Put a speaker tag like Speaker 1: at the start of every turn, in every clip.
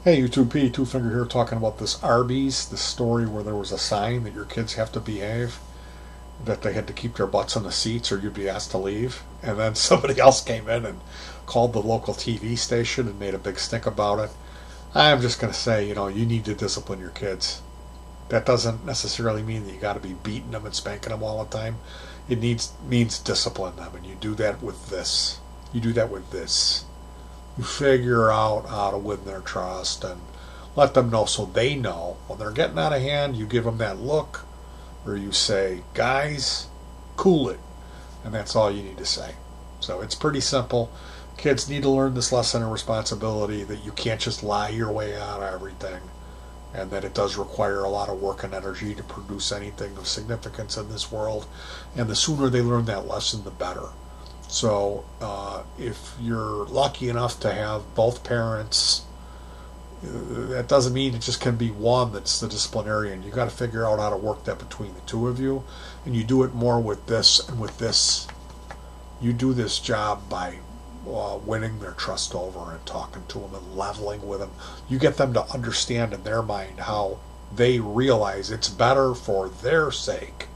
Speaker 1: Hey YouTube, P, Twofinger here talking about this Arby's, this story where there was a sign that your kids have to behave, that they had to keep their butts in the seats or you'd be asked to leave. And then somebody else came in and called the local TV station and made a big stink about it. I'm just going to say, you need to discipline your kids. That doesn't necessarily mean that you got to be beating them and spanking them all the time. It means discipline them, and you do that with this. You do that with this. You figure out how to win their trust and let them know so they know when they're getting out of hand. You give them that look, or you say, guys, cool it. And that's all you need to say. So it's pretty simple. Kids need to learn this lesson of responsibility, that you can't just lie your way out of everything, and that it does require a lot of work and energy to produce anything of significance in this world. And the sooner they learn that lesson, the better. So if you're lucky enough to have both parents, that doesn't mean it just can be one that's the disciplinarian. You got to figure out how to work that between the two of you, and you do it more with this and with this. You do this job by winning their trust over and talking to them and leveling with them. You get them to understand in their mind how they realize it's better for their sake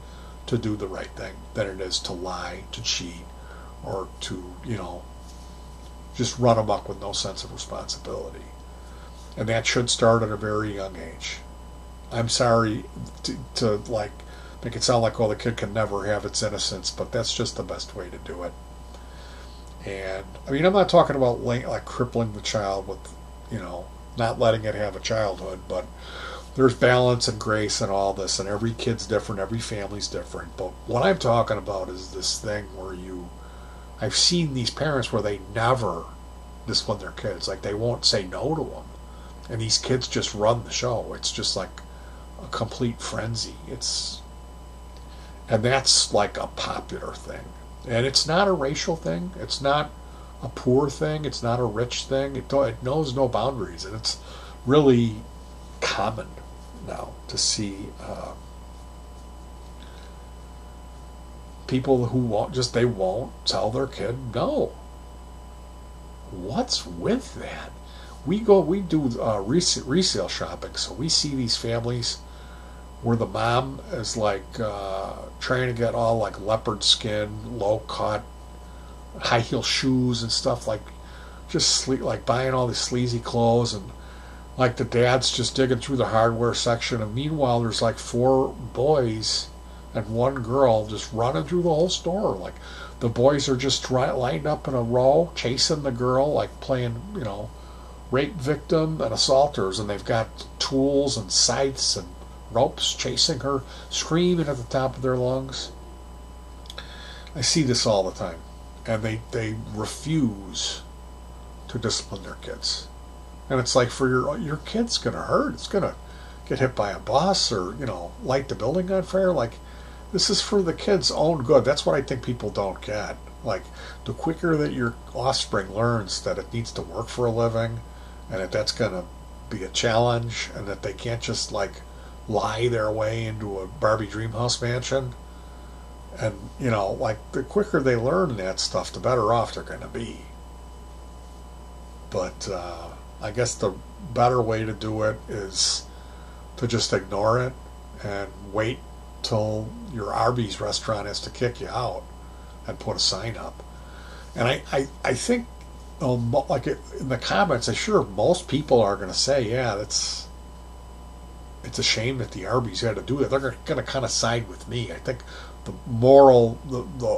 Speaker 1: to do the right thing than it is to lie, to cheat, or to, just run amok with no sense of responsibility. And that should start at a very young age. I'm sorry to make it sound like, the kid can never have its innocence, but that's just the best way to do it. And, I'm not talking about like crippling the child with, not letting it have a childhood, but there's balance and grace and all this, and every kid's different, every family's different. But what I'm talking about is this thing where I've seen these parents where they never discipline their kids. Like, they won't say no to them. And these kids just run the show. It's just like a complete frenzy. And that's like a popular thing. And it's not a racial thing. It's not a poor thing. It's not a rich thing. It knows no boundaries. And it's really common now to see people who won't tell their kid no. What's with that? We do resale shopping, so we see these families where the mom is trying to get all leopard skin, low cut, high heel shoes and stuff, buying all these sleazy clothes, and the dad's just digging through the hardware section, and meanwhile there's 4 boys and 1 girl just running through the whole store. The boys are just lined up in a row, chasing the girl, playing, rape victim and assaulters, and they've got tools and scythes and ropes chasing her, screaming at the top of their lungs. I see this all the time, and they refuse to discipline their kids. And it's for your kid's gonna hurt. It's gonna get hit by a bus or light the building on fire. This is for the kid's own good. That's what I think people don't get. The quicker that your offspring learns that it needs to work for a living, and that's gonna be a challenge, and that they can't just lie their way into a Barbie Dreamhouse mansion, and the quicker they learn that stuff, the better off they're gonna be. But I guess the better way to do it is to just ignore it and wait till your Arby's restaurant has to kick you out and put a sign up. And I think, in the comments, I'm sure most people are going to say, yeah, it's a shame that the Arby's had to do it. They're going to kind of side with me. I think the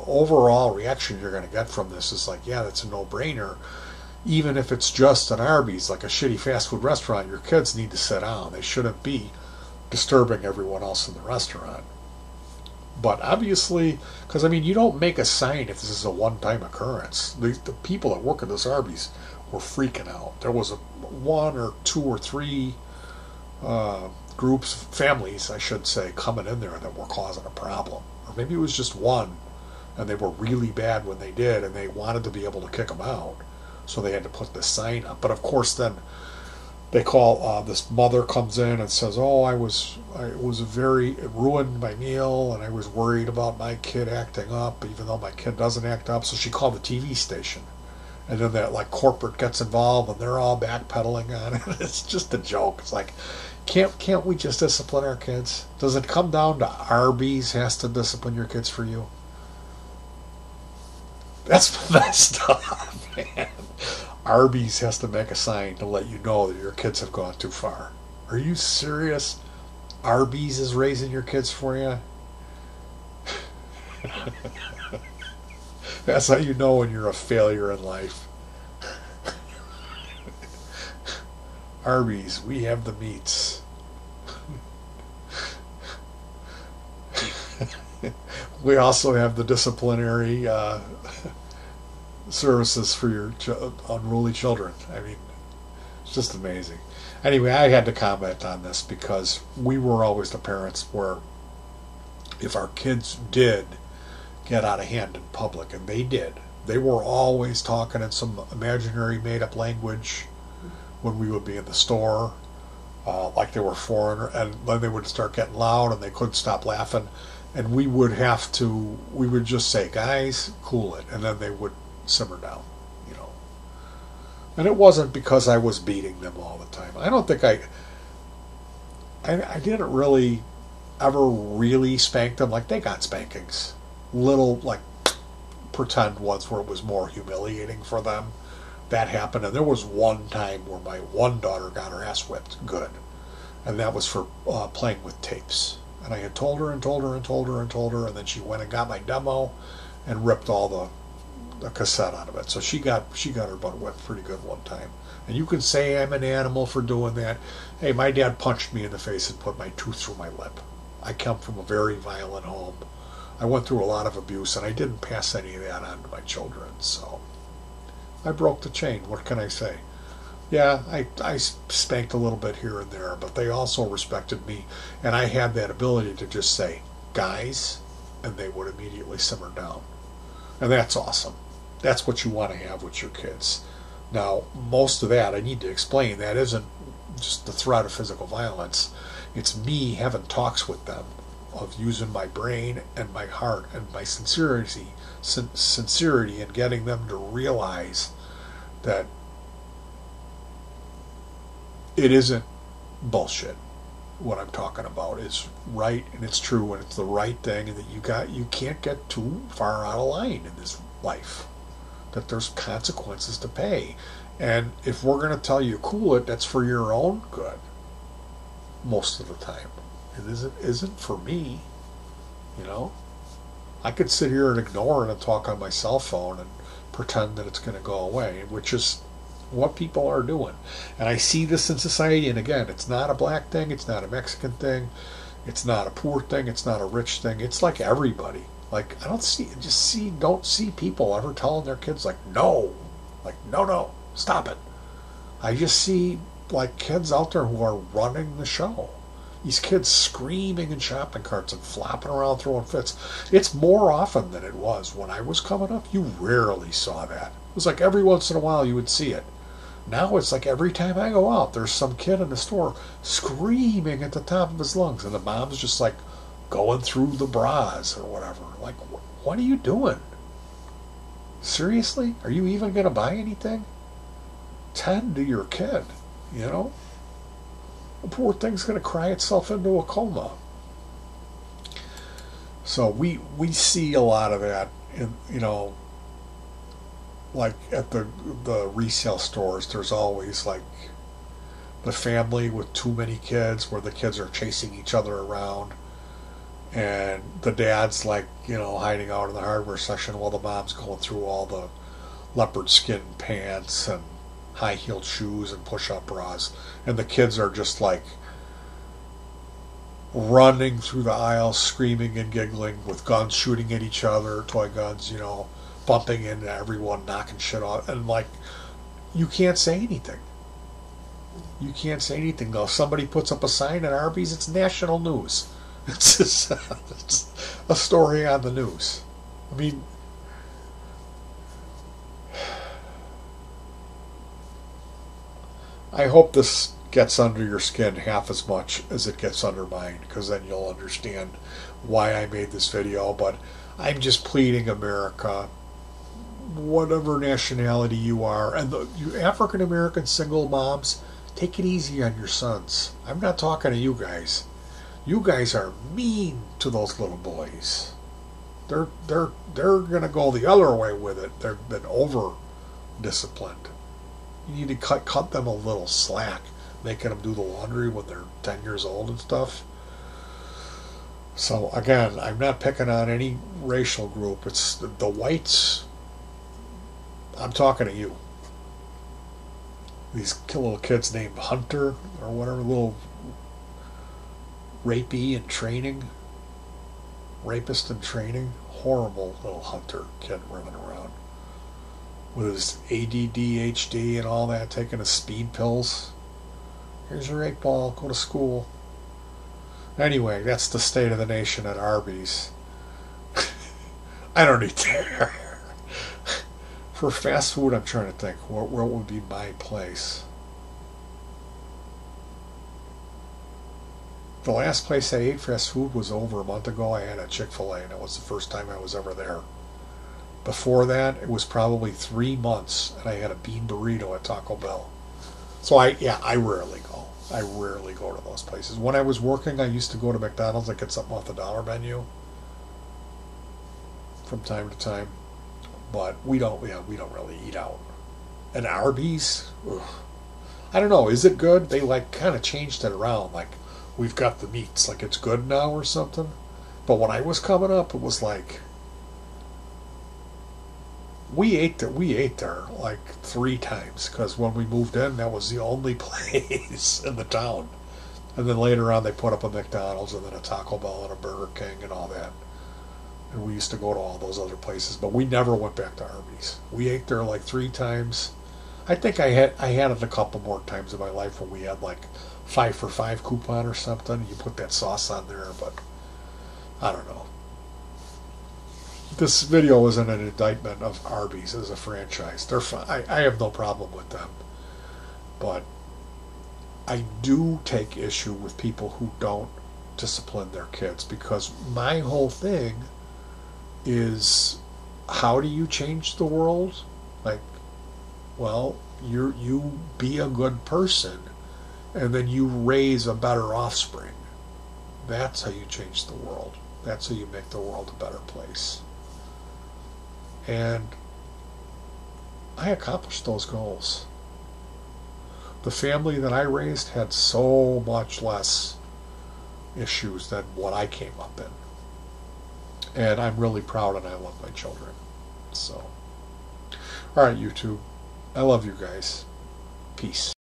Speaker 1: overall reaction you're going to get from this is yeah, that's a no-brainer. Even if it's just an Arby's, a shitty fast food restaurant, your kids need to sit down. They shouldn't be disturbing everyone else in the restaurant. But obviously, because you don't make a sign if this is a one-time occurrence. The people that work at this Arby's were freaking out. There was 1 or 2 or 3 groups, families, I should say, coming in there that were causing a problem. Or maybe it was just one, and they were really bad when they did, and they wanted to be able to kick them out. So they had to put this sign up. But of course, then they call, this mother comes in and says, it ruined my meal, and I was worried about my kid acting up, even though my kid doesn't act up. So she called the TV station, And then that like corporate gets involved and they're all backpedaling on it. It's just a joke. It's like, can't we just discipline our kids? Does it come down to Arby's has to discipline your kids for you? That's messed up, man. Arby's has to make a sign to let you know that your kids have gone too far. Are you serious? Arby's is raising your kids for you? That's how you know when you're a failure in life. Arby's, we have the meats. We also have the disciplinary services for your unruly children. I mean, it's just amazing. Anyway, I had to comment on this because we were always the parents where if our kids did get out of hand in public, and they did, they were always talking in some imaginary made-up language when we would be in the store, like they were foreigner, and then they would start getting loud and they couldn't stop laughing, and we would just say, guys, cool it, and then they would simmer down, you know. And it wasn't because I was beating them all the time. I don't think I didn't really ever really spank them. Like, they got spankings, little like pretend ones where it was more humiliating for them. That happened, and there was one time where my one daughter got her ass whipped good, and that was for playing with tapes. And I had told her and told her and told her and told her, and then she went and got my demo and ripped all the cassette out of it. So she got her butt whipped pretty good one time. And you can say I'm an animal for doing that. Hey, my dad punched me in the face and put my tooth through my lip. I come from a very violent home. I went through a lot of abuse, and I didn't pass any of that on to my children. So I broke the chain. What can I say? Yeah, I spanked a little bit here and there, but they also respected me, and I had that ability to just say, guys, and they would immediately simmer down. And that's awesome. That's what you want to have with your kids. Now, most of that, I need to explain, that isn't just the threat of physical violence. It's me having talks with them of using my brain and my heart and my sincerity and getting them to realize that it isn't bullshit. What I'm talking about is right, and it's true, and it's the right thing, and that you can't get too far out of line in this life. That there's consequences to pay, and if we're going to tell you cool it, that's for your own good. Most of the time, it isn't for me. You know, I could sit here and ignore it and talk on my cell phone and pretend that it's going to go away, which is what people are doing. And I see this in society, and again, it's not a black thing, it's not a Mexican thing, it's not a poor thing, it's not a rich thing, it's like everybody. Like, I don't see people ever telling their kids like no, stop it. I just see like kids out there who are running the show. These kids screaming in shopping carts and flopping around throwing fits. It's more often than it was when I was coming up. You rarely saw that. It was like every once in a while you would see it. Now it's like every time I go out, there's some kid in the store screaming at the top of his lungs, and the mom's just like going through the bras or whatever. Like, what are you doing? Seriously? Are you even going to buy anything? Tend to your kid, you know? The poor thing's going to cry itself into a coma. So we see a lot of that in, you know, like at the resale stores. There's always like the family with too many kids where the kids are chasing each other around, and the dad's like, you know, hiding out in the hardware section while the mom's going through all the leopard skin pants and high-heeled shoes and push-up bras, and the kids are just like running through the aisles screaming and giggling with guns shooting at each other, toy guns, you know, bumping into everyone, knocking shit off, and like, you can't say anything. You can't say anything. Though somebody puts up a sign at Arby's, it's national news. It's just it's a story on the news. I mean, I hope this gets under your skin half as much as it gets under mine, because then you'll understand why I made this video. But I'm just pleading, America, whatever nationality you are, and you African American single moms, take it easy on your sons. I'm not talking to you guys. You guys are mean to those little boys. They're gonna go the other way with it. They've been over disciplined. You need to cut them a little slack, making them do the laundry when they're 10 years old and stuff. So again, I'm not picking on any racial group. It's the whites. I'm talking to you. These little kids named Hunter or whatever, little rapist in training, horrible little Hunter kid running around with his ADD, and all that, taking his speed pills. Here's your 8-ball, go to school. Anyway, that's the state of the nation at Arby's. I don't eat there. For fast food, I'm trying to think, what would be my place? The last place I ate fast food was over a month ago. I had a Chick-fil-A, and it was the first time I was ever there. Before that, it was probably 3 months, and I had a bean burrito at Taco Bell. So I rarely go. I rarely go to those places. When I was working, I used to go to McDonald's and get something off the dollar menu from time to time. But we don't really eat out. And Arby's, ugh. I don't know, is it good? They kind of changed it around, we've got the meats, it's good now or something. But when I was coming up, it was we ate there 3 times, because when we moved in, that was the only place in the town. And then later on, they put up a McDonald's and then a Taco Bell and a Burger King and all that. And we used to go to all those other places, but we never went back to Arby's. We ate there 3 times. I think I had it a couple more times in my life when we had 5 for $5 coupon or something. You put that sauce on there, but I don't know. This video isn't an indictment of Arby's as a franchise. They're fine. I have no problem with them, but I do take issue with people who don't discipline their kids, because my whole thing is, how do you change the world? You be a good person, and then you raise a better offspring. That's how you change the world. That's how you make the world a better place. And I accomplished those goals. The family that I raised had so much less issues than what I came up in. And I'm really proud, and I love my children. So, alright, YouTube. I love you guys. Peace.